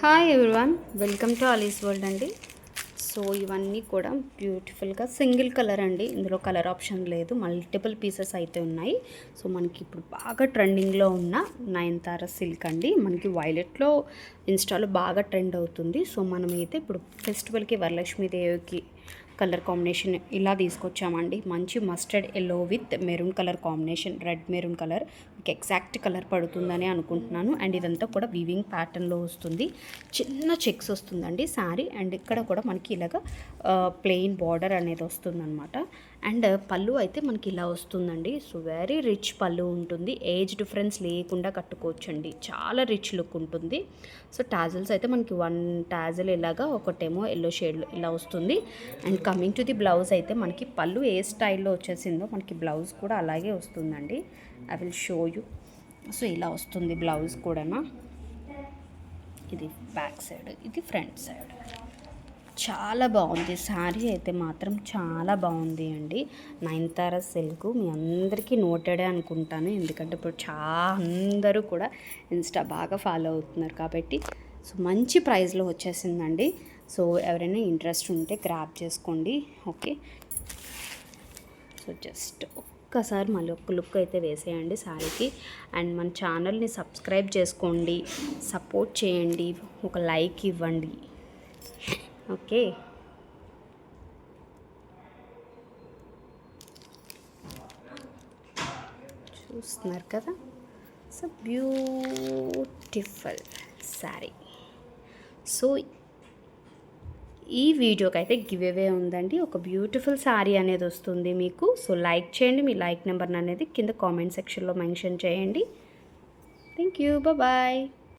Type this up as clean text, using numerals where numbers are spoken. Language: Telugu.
Hi everyone, welcome to Ali's world అండి. సో ఇవన్నీ కూడా బ్యూటిఫుల్గా సింగిల్ కలర్ అండి. ఇందులో కలర్ ఆప్షన్ లేదు, మల్టిపుల్ పీసెస్ అయితే ఉన్నాయి. సో మనకి ఇప్పుడు బాగా ట్రెండింగ్లో ఉన్న నయనతార సిల్క్ అండి. మనకి వైలెట్లో ఇన్స్టాలో బాగా ట్రెండ్ అవుతుంది. సో మనమైతే ఇప్పుడు ఫెస్టివల్కి వరలక్ష్మీదేవికి కలర్ కాంబినేషన్ ఇలా తీసుకొచ్చామండి. మంచి mustard yellow with maroon colour combination, red maroon colour మీకు ఎగ్జాక్ట్ కలర్ పడుతుందని అనుకుంటున్నాను. అండ్ ఇదంతా కూడా వీవింగ్ ప్యాటర్న్లో వస్తుంది. చిన్న చెక్స్ వస్తుందండి శారీ. అండ్ ఇక్కడ కూడా మనకి ఇలాగ ప్లెయిన్ బార్డర్ అనేది వస్తుందన్నమాట. అండ్ పళ్ళు అయితే మనకి ఇలా వస్తుందండి. సో వెరీ రిచ్ పళ్ళు ఉంటుంది. ఏజ్ డిఫరెన్స్ లేకుండా కట్టుకోవచ్చండి. చాలా రిచ్ లుక్ ఉంటుంది. సో టాజల్స్ అయితే మనకి వన్ టాజల్ ఇలాగా, ఒకటేమో ఎల్లో షేడ్లో ఇలా వస్తుంది. And coming to the blouse అయితే మనకి పళ్ళు ఏ స్టైల్లో వచ్చేసిందో మనకి బ్లౌజ్ కూడా అలాగే వస్తుందండి. I will show you. So ఇలా వస్తుంది బ్లౌజ్ కూడా. ఇది బ్యాక్ సైడ్, ఇది ఫ్రంట్ సైడ్. చాలా బాగుంది శారీ అయితే మాత్రం, చాలా బాగుంది అండి. నయనతార సిల్క్ మీ అందరికీ నోటెడే అనుకుంటాను, ఎందుకంటే ఇప్పుడు అందరూ కూడా ఇన్స్టా బాగా ఫాలో అవుతున్నారు కాబట్టి. సో మంచి ప్రైస్లో వచ్చేసిందండి. సో ఎవరైనా ఇంట్రెస్ట్ ఉంటే గ్రాబ్ చేసుకోండి. ఓకే, సో జస్ట్ ఒక్కసారి మళ్ళీ ఒక్క లుక్ అయితే వేసేయండి శారీకి. అండ్ మన ఛానల్ని సబ్స్క్రైబ్ చేసుకోండి, సపోర్ట్ చేయండి, ఒక లైక్ ఇవ్వండి. ఓకే, చూస్తున్నారు కదా. So beautiful sari. సో ఈ వీడియోకి అయితే గివ్ అవే ఉందండి. ఒక బ్యూటిఫుల్ శారీ అనేది వస్తుంది మీకు. సో లైక్ చేయండి. మీ లైక్ నెంబర్ అనేది కింద కామెంట్ సెక్షన్లో మెన్షన్ చేయండి. Thank you, bye.